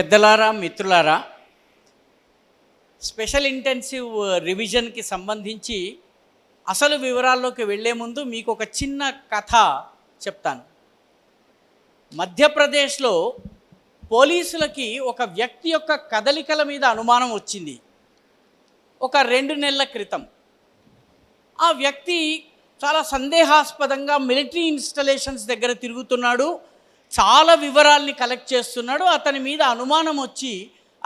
పెద్దలారా, మిత్రులారా, special intensive రివిజన్కి సంబంధించి అసలు వివరాల్లోకి వెళ్ళే ముందు మీకు ఒక చిన్న కథ చెప్తాను. మధ్యప్రదేశ్లో పోలీసులకి ఒక వ్యక్తి యొక్క కదలికల మీద అనుమానం వచ్చింది ఒక 2 నెలల క్రితం. ఆ వ్యక్తి చాలా సందేహాస్పదంగా మిలిటరీ ఇన్స్టలేషన్స్ దగ్గర తిరుగుతున్నాడు, చాలా వివరాల్ని కలెక్ట్ చేస్తున్నాడు. అతని మీద అనుమానం వచ్చి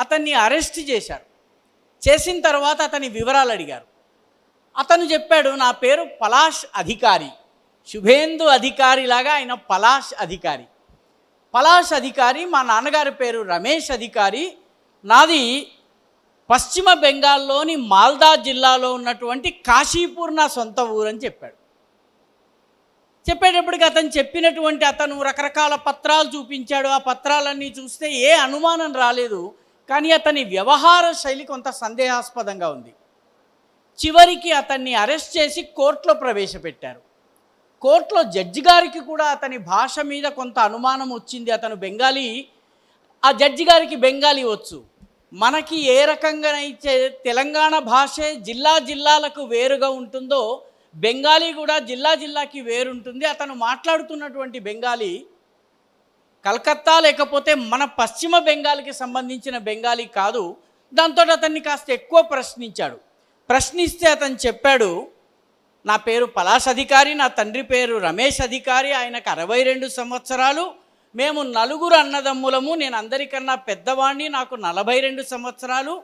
అతన్ని అరెస్ట్ చేశారు. చేసిన తర్వాత అతని వివరాలు అడిగారు. అతను చెప్పాడు, నా పేరు పలాష్ అధికారి, శుభేందు అధికారి లాగా ఆయన పలాష్ అధికారి. పలాష్ అధికారి, మా నాన్నగారి పేరు రమేష్ అధికారి, నాది పశ్చిమ బెంగాల్లోని మాల్దా జిల్లాలో ఉన్నటువంటి కాశీపూర్ నా సొంత ఊరని చెప్పాడు. చెప్పేటప్పటికి అతను రకరకాల పత్రాలు చూపించాడు. ఆ పత్రాలన్నీ చూస్తే ఏ అనుమానం రాలేదు, కానీ అతని వ్యవహార శైలి కొంత సందేహాస్పదంగా ఉంది. చివరికి అతన్ని అరెస్ట్ చేసి కోర్టులో ప్రవేశపెట్టారు. కోర్టులో జడ్జి గారికి కూడా అతని భాష మీద కొంత అనుమానం వచ్చింది. అతను బెంగాలీ, ఆ జడ్జి గారికి బెంగాలీ వచ్చు. మనకి ఏ రకంగానైతే తెలంగాణ భాషే జిల్లాలకు వేరుగా ఉంటుందో బెంగాలీ కూడా జిల్లాకి వేరుంటుంది. అతను మాట్లాడుతున్నటువంటి బెంగాలీ కలకత్తా లేకపోతే మన పశ్చిమ బెంగాల్కి సంబంధించిన బెంగాలీ కాదు. దాంతో అతన్ని కాస్త ఎక్కువ ప్రశ్నిస్తే అతను చెప్పాడు, నా పేరు పలాష్ అధికారి, నా తండ్రి పేరు రమేష్ అధికారి, ఆయనకు 62 సంవత్సరాలు, మేము 4 అన్నదమ్ములము, నేను అందరికన్నా పెద్దవాడిని, నాకు 42 సంవత్సరాలు,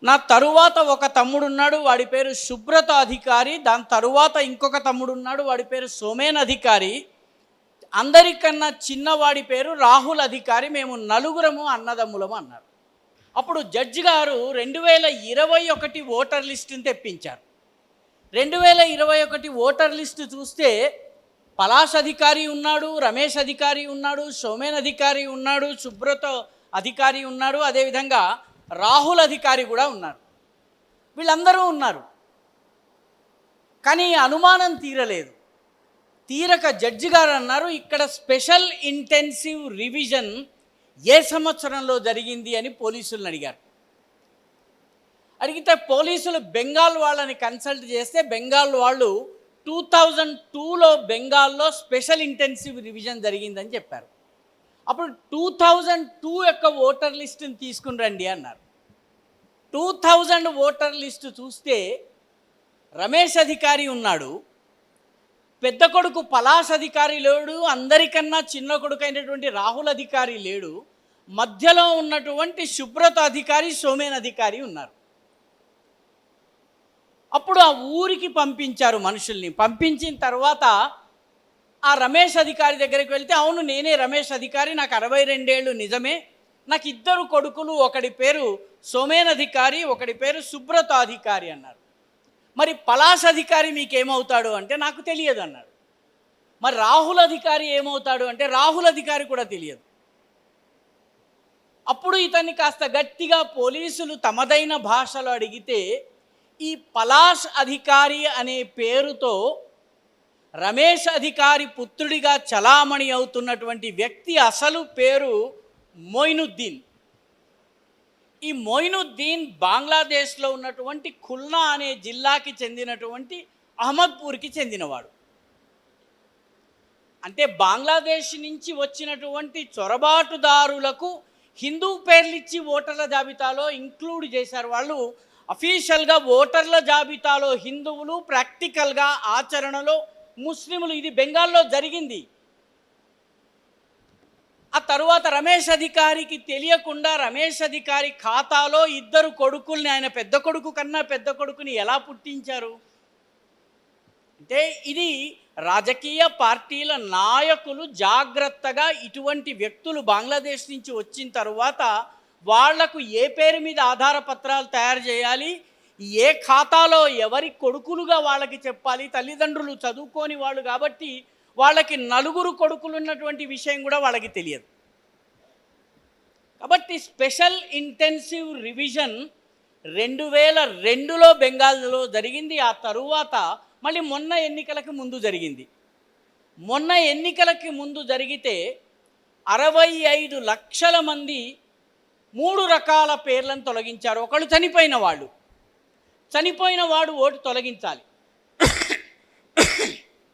నా తరువాత ఒక తమ్ముడున్నాడు, వాడి పేరు సుబ్రత అధికారి, దాని తరువాత ఇంకొక తమ్ముడున్నాడు, వాడి పేరు సోమేన్ అధికారి, అందరికన్నా చిన్నవాడి పేరు రాహుల్ అధికారి, మేము 4 అన్నదమ్ములము అన్నారు. అప్పుడు జడ్జి గారు 2021 ఓటర్ లిస్టుని తెప్పించారు. 2021 ఓటర్ లిస్టు చూస్తే పలాష్ అధికారి ఉన్నాడు, రమేష్ అధికారి ఉన్నాడు, సోమేన్ అధికారి ఉన్నాడు, సుబ్రత అధికారి ఉన్నాడు, అదేవిధంగా రాహుల్ అధికారి కూడా ఉన్నారు. వీళ్ళందరూ ఉన్నారు. కానీ అనుమానం తీరక జడ్జి గారు అన్నారు, ఇక్కడ స్పెషల్ ఇంటెన్సివ్ రివిజన్ ఏ సంవత్సరంలో జరిగింది అని పోలీసులను అడిగితే పోలీసులు బెంగాల్ వాళ్ళని కన్సల్ట్ చేస్తే బెంగాల్ వాళ్ళు 2002లో బెంగాల్లో స్పెషల్ ఇంటెన్సివ్ రివిజన్ జరిగిందని చెప్పారు. అప్పుడు 2002 యొక్క ఓటర్ లిస్టుని తీసుకుని రండి అన్నారు. 2000 ఓటర్ లిస్టు చూస్తే రమేష్ అధికారి ఉన్నాడు, పెద్ద కొడుకు పలాష్ అధికారి లేడు, అందరికన్నా చిన్న కొడుకు అయినటువంటి రాహుల్ అధికారి లేడు, మధ్యలో ఉన్నటువంటి సుబ్రత అధికారి, సోమేన్ అధికారి ఉన్నారు. అప్పుడు ఆ ఊరికి పంపించారు మనుషుల్ని. పంపించిన తర్వాత ఆ రమేష్ అధికారి దగ్గరికి వెళ్తే, అవును నేనే రమేష్ అధికారి, నాకు 62 ఏళ్ళు నిజమే, నాకు 2 కొడుకులు, ఒకడి పేరు సోమేన్ అధికారి, ఒకడి పేరు సుబ్రత అధికారి అన్నారు. మరి పలాష్ అధికారి మీకేమవుతాడు అంటే నాకు తెలియదు అన్నాడు. మరి రాహుల్ అధికారి ఏమవుతాడు అంటే రాహుల్ అధికారి కూడా తెలియదు. అప్పుడు ఇతన్ని కాస్త గట్టిగా పోలీసులు తమదైన భాషలో అడిగితే, ఈ పలాష్ అధికారి అనే పేరుతో రమేష్ అధికారి పుత్రుడిగా చలామణి అవుతున్నటువంటి వ్యక్తి అసలు పేరు మొయినుద్దీన్. ఈ మొయినుద్దీన్ బంగ్లాదేశ్లో ఉన్నటువంటి ఖుల్నా అనే జిల్లాకి చెందినటువంటి అహ్మద్పూర్కి చెందినవాడు. అంటే బంగ్లాదేశ్ నుంచి వచ్చినటువంటి చొరబాటుదారులకు హిందూ పేర్లిచ్చి ఓటర్ల జాబితాలో ఇంక్లూడ్ చేశారు. వాళ్ళు అఫీషియల్గా ఓటర్ల జాబితాలో హిందువులు, ప్రాక్టికల్గా ఆచరణలో ముస్లింలు. ఇది బెంగాల్లో జరిగింది. ఆ తరువాత రమేష్ అధికారికి తెలియకుండా రమేష్ అధికారి ఖాతాలో 2 కొడుకుల్ని, ఆయన పెద్ద కొడుకు కన్నా పెద్ద కొడుకుని ఎలా పుట్టించారు అంటే, ఇది రాజకీయ పార్టీల నాయకులు జాగ్రత్తగా ఇటువంటి వ్యక్తులు బంగ్లాదేశ్ నుంచి వచ్చిన తర్వాత వాళ్లకు ఏ పేరు మీద ఆధార పత్రాలు తయారు చేయాలి, ఏ ఖాతాలో ఎవరి కొడుకులుగా వాళ్ళకి చెప్పాలి. తల్లిదండ్రులు చదువుకోని వాళ్ళు కాబట్టి వాళ్ళకి 4 కొడుకులు ఉన్నటువంటి విషయం కూడా వాళ్ళకి తెలియదు. కాబట్టి స్పెషల్ ఇంటెన్సివ్ రివిజన్ 2002లో బెంగాల్లో జరిగింది. ఆ తరువాత మళ్ళీ మొన్న ఎన్నికలకి ముందు జరిగింది. మొన్న ఎన్నికలకి ముందు జరిగితే 65 లక్షల మంది 3 రకాల పేర్లను తొలగించారు. ఒకళ్ళు చనిపోయిన వాడు ఓటు తొలగించాలి.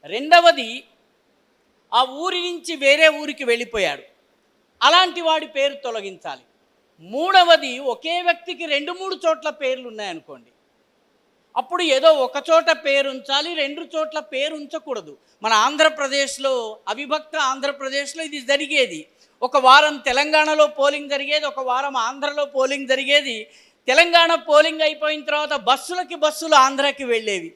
రెండవది ఆ ఊరి నుంచి వేరే ఊరికి వెళ్ళిపోయాడు, అలాంటి వాడి పేరు తొలగించాలి. మూడవది ఒకే వ్యక్తికి 2-3 చోట్ల పేర్లు ఉన్నాయనుకోండి, అప్పుడు ఏదో ఒక చోట పేరు ఉంచాలి, 2 చోట్ల పేరు ఉంచకూడదు. మన ఆంధ్రప్రదేశ్లో, అవిభక్త ఆంధ్రప్రదేశ్లో ఇది జరిగేది. ఒక వారం తెలంగాణలో పోలింగ్ జరిగేది, ఒక వారం ఆంధ్రలో పోలింగ్ జరిగేది. తెలంగాణ పోలింగ్ అయిపోయిన తర్వాత బస్సులు ఆంధ్రాకి వెళ్ళేవి.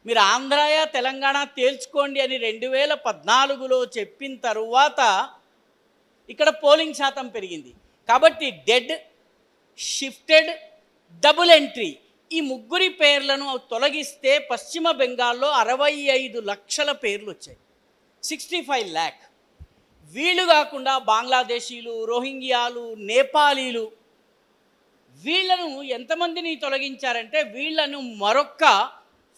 మీరు ఆంధ్రాయా తెలంగాణ తేల్చుకోండి అని 2014లో చెప్పిన తరువాత ఇక్కడ పోలింగ్ శాతం పెరిగింది. కాబట్టి డెడ్, షిఫ్టెడ్, డబుల్ ఎంట్రీ ఈ 3 పేర్లను తొలగిస్తే పశ్చిమ బెంగాల్లో 65 లక్షల పేర్లు వచ్చాయి, 65 lakh. వీళ్ళు కాకుండా బంగ్లాదేశీలు, రోహింగ్యాలు, నేపాలీలు, వీళ్ళను ఎంతమందిని తొలగించారంటే వీళ్ళను మరొక్క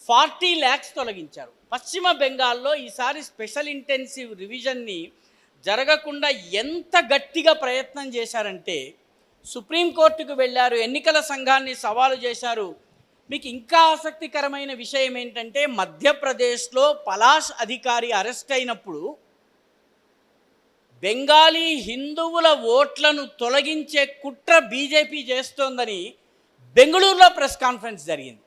40 lakhs తొలగించారు. పశ్చిమ బెంగాల్లో ఈసారి స్పెషల్ ఇంటెన్సివ్ రివిజన్ని జరగకుండా ఎంత గట్టిగా ప్రయత్నం చేశారంటే సుప్రీంకోర్టుకు వెళ్ళారు, ఎన్నికల సంఘాన్ని సవాలు చేశారు. మీకు ఇంకా ఆసక్తికరమైన విషయం ఏంటంటే మధ్యప్రదేశ్లో పలాష్ అధికారి అరెస్ట్ అయినప్పుడు బెంగాలీ హిందువుల ఓట్లను తొలగించే కుట్ర బీజేపీ చేస్తోందని బెంగళూరులో ప్రెస్ కాన్ఫరెన్స్ జరిగింది.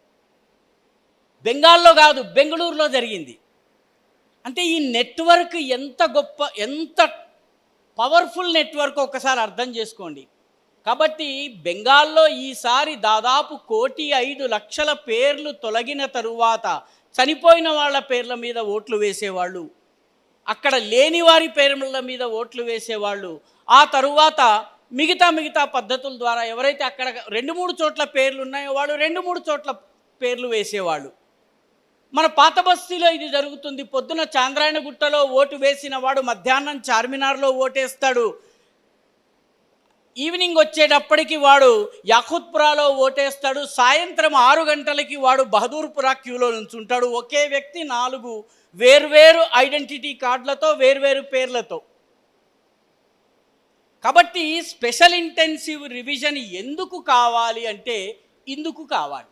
బెంగాల్లో కాదు, బెంగళూరులో జరిగింది. అంటే ఈ నెట్వర్క్ ఎంత గొప్ప, ఎంత పవర్ఫుల్ నెట్వర్క్ ఒకసారి అర్థం చేసుకోండి. కాబట్టి బెంగాల్లో ఈసారి దాదాపు 1,05,00,000 పేర్లు తొలగిన తరువాత చనిపోయిన వాళ్ళ పేర్ల మీద ఓట్లు వేసేవాళ్ళు, అక్కడ లేని వారి పేర్ల మీద ఓట్లు వేసేవాళ్ళు, ఆ తరువాత మిగతా పద్ధతుల ద్వారా ఎవరైతే అక్కడ 2-3 చోట్ల పేర్లు ఉన్నాయో వాళ్ళు 2-3 చోట్ల పేర్లు వేసేవాళ్ళు. మన పాత బస్తీలో ఇది జరుగుతుంది. పొద్దున చాంద్రాయణగుట్టలో ఓటు వేసిన వాడు మధ్యాహ్నం చార్మినార్లో ఓటేస్తాడు, ఈవినింగ్ వచ్చేటప్పటికి వాడు యాఖుత్పురాలో ఓటేస్తాడు, సాయంత్రం 6 గంటలకి వాడు బహదూర్పురా క్యూలో నుంచుంటాడు. ఒకే వ్యక్తి 4 వేర్వేరు ఐడెంటిటీ కార్డులతో, వేర్వేరు పేర్లతో. కాబట్టి స్పెషల్ ఇంటెన్సివ్ రివిజన్ ఎందుకు కావాలి అంటే ఇందుకు కావాలి.